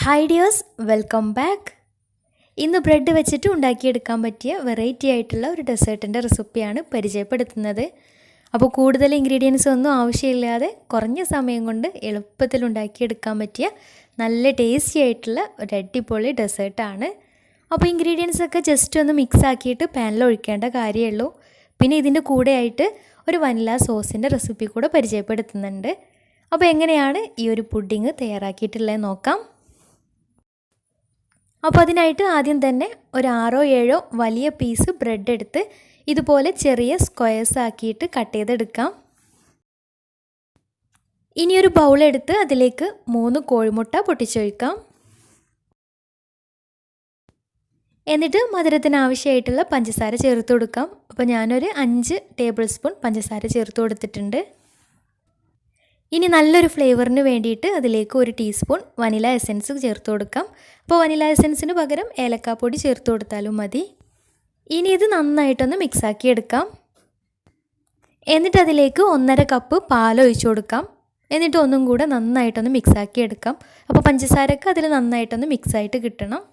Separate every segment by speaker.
Speaker 1: Hi dears, welcome back. ഇന്ന് bread വെച്ചിട്ട് ഉണ്ടാക്കിയെടുക്കാൻ പറ്റിയ വെറൈറ്റി ആയിട്ടുള്ള ഒരു ഡെസേർട്ടിൻ്റെ റെസിപ്പിയാണ് പരിചയപ്പെടുത്തുന്നത്. അപ്പോൾ കൂടുതൽ ഇൻഗ്രീഡിയൻസ് ഒന്നും ആവശ്യമില്ലാതെ കുറഞ്ഞ സമയം കൊണ്ട് എളുപ്പത്തിൽ ഉണ്ടാക്കിയെടുക്കാൻ പറ്റിയ നല്ല ടേസ്റ്റി ആയിട്ടുള്ള ഒരു അടിപൊളി ഡെസേർട്ടാണ്. അപ്പോൾ ഇൻഗ്രീഡിയൻസ് ഒക്കെ ജസ്റ്റ് ഒന്ന് മിക്സ് ആക്കിയിട്ട് പാനിൽ ഒഴിക്കേണ്ട കാര്യമുള്ളൂ. പിന്നെ ഇതിൻ്റെ കൂടെയായിട്ട് ഒരു വനില സോസിൻ്റെ റെസിപ്പി കൂടെ പരിചയപ്പെടുത്തുന്നുണ്ട്. അപ്പോൾ എങ്ങനെയാണ് ഈ ഒരു പുഡിങ് തയ്യാറാക്കിയിട്ടുള്ളത് നോക്കാം. അപ്പോൾ അതിനായിട്ട് ആദ്യം തന്നെ ഒരു 6-7 വലിയ പീസ് ബ്രെഡ് എടുത്ത് ഇതുപോലെ ചെറിയ സ്ക്വയേഴ്സ് ആക്കിയിട്ട് കട്ട് ചെയ്തെടുക്കാം. ഇനിയൊരു ബൗളെടുത്ത് അതിലേക്ക് 3 കോഴിമുട്ട പൊട്ടിച്ചൊഴിക്കാം. എന്നിട്ട് മധുരത്തിന് ആവശ്യമായിട്ടുള്ള പഞ്ചസാര ചേർത്ത് കൊടുക്കാം. അപ്പോൾ ഞാനൊരു 5 ടേബിൾ സ്പൂൺ പഞ്ചസാര ചേർത്ത് കൊടുത്തിട്ടുണ്ട്. ഇനി നല്ലൊരു ഫ്ലേവറിന് വേണ്ടിയിട്ട് അതിലേക്ക് 1 ടീസ്പൂൺ വനില എസൻസ് ചേർത്ത് കൊടുക്കാം. അപ്പോൾ വനില എസൻസിന് പകരം ഏലക്കാപ്പൊടി ചേർത്ത് കൊടുത്താലും മതി. ഇനി ഇത് നന്നായിട്ടൊന്ന് മിക്സാക്കി എടുക്കാം. എന്നിട്ട് അതിലേക്ക് 1.5 കപ്പ് പാൽ ഒഴിച്ചു കൊടുക്കാം. എന്നിട്ട് ഒന്നും കൂടെ നന്നായിട്ടൊന്ന് മിക്സാക്കി എടുക്കാം. അപ്പോൾ പഞ്ചസാരക്ക് അതിൽ നന്നായിട്ടൊന്ന് മിക്സായിട്ട് കിട്ടണം.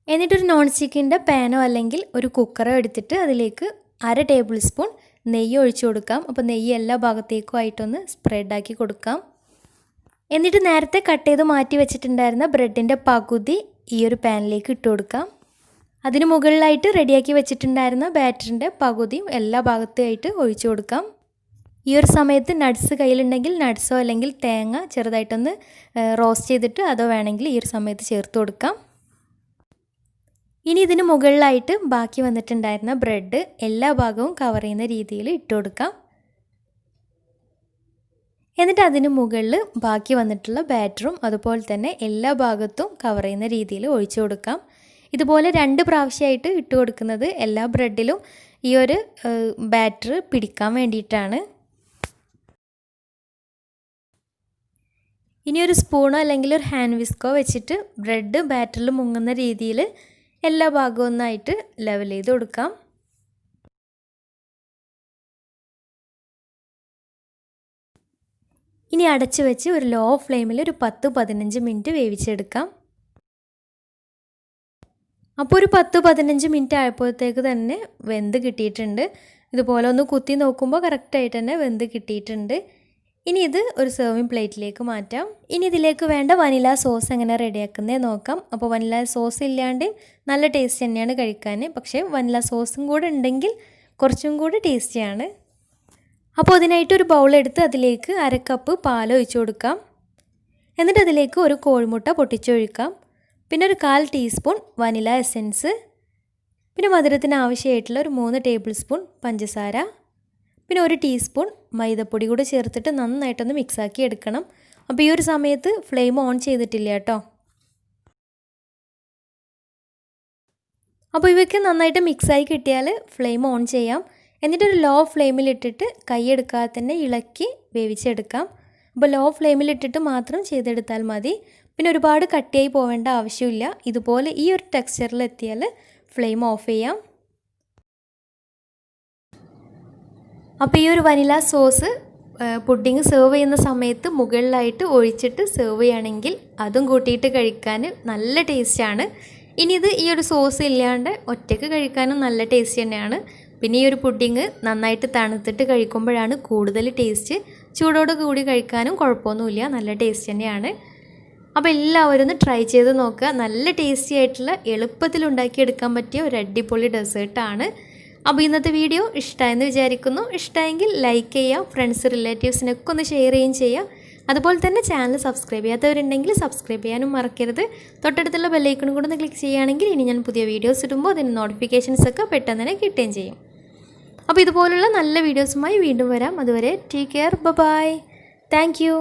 Speaker 1: എന്നിട്ടൊരു നോൺ സ്റ്റിക്കിൻ്റെ പാനോ അല്ലെങ്കിൽ ഒരു കുക്കറോ എടുത്തിട്ട് അതിലേക്ക് 1/2 ടേബിൾ സ്പൂൺ നെയ്യ് ഒഴിച്ചു കൊടുക്കാം. അപ്പോൾ നെയ്യ് എല്ലാ ഭാഗത്തേക്കും ആയിട്ടൊന്ന് സ്പ്രെഡാക്കി കൊടുക്കാം. എന്നിട്ട് നേരത്തെ കട്ട് ചെയ്ത് മാറ്റി വെച്ചിട്ടുണ്ടായിരുന്ന ബ്രെഡിൻ്റെ പകുതി ഈ ഒരു പാനിലേക്ക് ഇട്ട് കൊടുക്കാം. അതിന് മുകളിലായിട്ട് റെഡിയാക്കി വെച്ചിട്ടുണ്ടായിരുന്ന ബാറ്ററിൻ്റെ പകുതിയും എല്ലാ ഭാഗത്തുമായിട്ട് ഒഴിച്ചു കൊടുക്കാം. ഈ ഒരു സമയത്ത് നട്ട്സ് കയ്യിലുണ്ടെങ്കിൽ നട്ട്സോ അല്ലെങ്കിൽ തേങ്ങ ചെറുതായിട്ടൊന്ന് റോസ്റ്റ് ചെയ്തിട്ട് അതോ വേണമെങ്കിൽ ഈ ഒരു സമയത്ത് ചേർത്ത് കൊടുക്കാം. ഇനി ഇതിന് മുകളിലായിട്ട് ബാക്കി വന്നിട്ടുണ്ടായിരുന്ന ബ്രെഡ് എല്ലാ ഭാഗവും കവർ ചെയ്യുന്ന രീതിയിൽ ഇട്ട് കൊടുക്കാം. എന്നിട്ട് അതിന് മുകളിൽ ബാക്കി വന്നിട്ടുള്ള ബാറ്ററും അതുപോലെ തന്നെ എല്ലാ ഭാഗത്തും കവർ ചെയ്യുന്ന രീതിയിൽ ഒഴിച്ചു കൊടുക്കാം. ഇതുപോലെ 2 പ്രാവശ്യമായിട്ട് ഇട്ട് കൊടുക്കുന്നത് എല്ലാ ബ്രെഡിലും ഈ ഒരു ബാറ്റർ പിടിക്കാൻ വേണ്ടിയിട്ടാണ്. ഇനി ഒരു സ്പൂണോ അല്ലെങ്കിൽ ഒരു ഹാൻഡ് വിസ്കോ വെച്ചിട്ട് ബ്രെഡ് ബാറ്ററിൽ മുങ്ങുന്ന രീതിയിൽ എല്ലാ ഭാഗവും ഒന്നായിട്ട് ലെവൽ ചെയ്ത് കൊടുക്കാം. ഇനി അടച്ചു വെച്ച് ഒരു ലോ ഫ്ലെയിമിൽ ഒരു 10-15 മിനിറ്റ് വേവിച്ചെടുക്കാം. അപ്പോൾ ഒരു 10-15 മിനിറ്റ് ആയപ്പോഴത്തേക്ക് തന്നെ വെന്ത് കിട്ടിയിട്ടുണ്ട്. ഇതുപോലെ ഒന്ന് കുത്തി നോക്കുമ്പോൾ കറക്റ്റായിട്ട് തന്നെ വെന്ത് കിട്ടിയിട്ടുണ്ട്. ഇനി ഇത് ഒരു സെർവിങ് പ്ലേറ്റിലേക്ക് മാറ്റാം. ഇനി ഇതിലേക്ക് വേണ്ട വനില സോസ് എങ്ങനെ റെഡിയാക്കുന്നത് നോക്കാം. അപ്പോൾ വനില സോസ് ഇല്ലാണ്ട് നല്ല ടേസ്റ്റ് തന്നെയാണ് കഴിക്കാൻ. പക്ഷേ വനില സോസും കൂടെ ഉണ്ടെങ്കിൽ കുറച്ചും കൂടി ടേസ്റ്റിയാണ്. അപ്പോൾ അതിനായിട്ട് ഒരു ബൗളെടുത്ത് അതിലേക്ക് 1/2 കപ്പ് പാൽ ഒഴിച്ചു കൊടുക്കാം. എന്നിട്ട് അതിലേക്ക് ഒരു കോഴിമുട്ട പൊട്ടിച്ചൊഴിക്കാം. പിന്നെ ഒരു 1/4 ടീസ്പൂൺ വനില എസൻസ്, പിന്നെ മധുരത്തിന് ആവശ്യമായിട്ടുള്ള ഒരു 3 ടേബിൾ സ്പൂൺ പഞ്ചസാര, പിന്നെ 1 ടീസ്പൂൺ മൈദപ്പൊടി കൂടെ ചേർത്തിട്ട് നന്നായിട്ടൊന്ന് മിക്സാക്കി എടുക്കണം. അപ്പോൾ ഈ ഒരു സമയത്ത് ഫ്ലെയിം ഓൺ ചെയ്തിട്ടില്ല കേട്ടോ. അപ്പോൾ ഇവയ്ക്ക് നന്നായിട്ട് മിക്സായി കിട്ടിയാൽ ഫ്ലെയിം ഓൺ ചെയ്യാം. എന്നിട്ടൊരു ലോ ഫ്ലെയിമിലിട്ടിട്ട് കൈയെടുക്കാതെ തന്നെ ഇളക്കി വേവിച്ചെടുക്കാം. അപ്പോൾ ലോ ഫ്ലെയിമിലിട്ടിട്ട് മാത്രം ചെയ്തെടുത്താൽ മതി. പിന്നെ ഒരുപാട് കട്ടിയായി പോവേണ്ട ആവശ്യമില്ല. ഇതുപോലെ ഈ ഒരു ടെക്സ്ചറിൽ എത്തിയാൽ ഫ്ലെയിം ഓഫ് ചെയ്യാം. അപ്പോൾ ഈ ഒരു വനില സോസ് പുഡിങ് സെർവ് ചെയ്യുന്ന സമയത്ത് മുകളിലായിട്ട് ഒഴിച്ചിട്ട് സെർവ് ചെയ്യുകയാണെങ്കിൽ അതും കൂട്ടിയിട്ട് കഴിക്കാൻ നല്ല ടേസ്റ്റാണ്. ഇനി ഇത് ഈ ഒരു സോസ് ഇല്ലാണ്ട് ഒറ്റയ്ക്ക് കഴിക്കാനും നല്ല ടേസ്റ്റ് തന്നെയാണ്. പിന്നെ ഈ ഒരു പുഡിങ് നന്നായിട്ട് തണുത്തിട്ട് കഴിക്കുമ്പോഴാണ് കൂടുതൽ ടേസ്റ്റ്. ചൂടോട് കൂടി കഴിക്കാനും കുഴപ്പമൊന്നുമില്ല, നല്ല ടേസ്റ്റ് തന്നെയാണ്. അപ്പോൾ എല്ലാവരും ഒന്ന് ട്രൈ ചെയ്ത് നോക്കുക. നല്ല ടേസ്റ്റി ആയിട്ടുള്ള എളുപ്പത്തിൽ ഉണ്ടാക്കിയെടുക്കാൻ പറ്റിയ ഒരു അടിപൊളി ഡെസേർട്ടാണ്. അപ്പോൾ ഇന്നത്തെ വീഡിയോ ഇഷ്ടമായെന്ന് വിചാരിക്കുന്നു. ഇഷ്ടമായെങ്കിൽ ലൈക്ക് ചെയ്യുക, ഫ്രണ്ട്സ് റിലേറ്റീവ്സിനൊക്കെ ഒന്ന് ഷെയർ ചെയ്യുകയും ചെയ്യുക. അതുപോലെ തന്നെ ചാനൽ സബ്സ്ക്രൈബ് ചെയ്യാത്തവരുണ്ടെങ്കിൽ സബ്സ്ക്രൈബ് ചെയ്യാനും മറക്കരുത്. തൊട്ടടുത്തുള്ള ബെല്ലൈക്കണും കൂടെ ഒന്ന് ക്ലിക്ക് ചെയ്യുകയാണെങ്കിൽ ഇനി ഞാൻ പുതിയ വീഡിയോസ് ഇടുമ്പോൾ അതിന് നോട്ടിഫിക്കേഷൻസൊക്കെ പെട്ടെന്ന് തന്നെ കിട്ടുകയും ചെയ്യും. അപ്പോൾ ഇതുപോലുള്ള നല്ല വീഡിയോസുമായി വീണ്ടും വരാം. അതുവരെ take care, bye, thank U.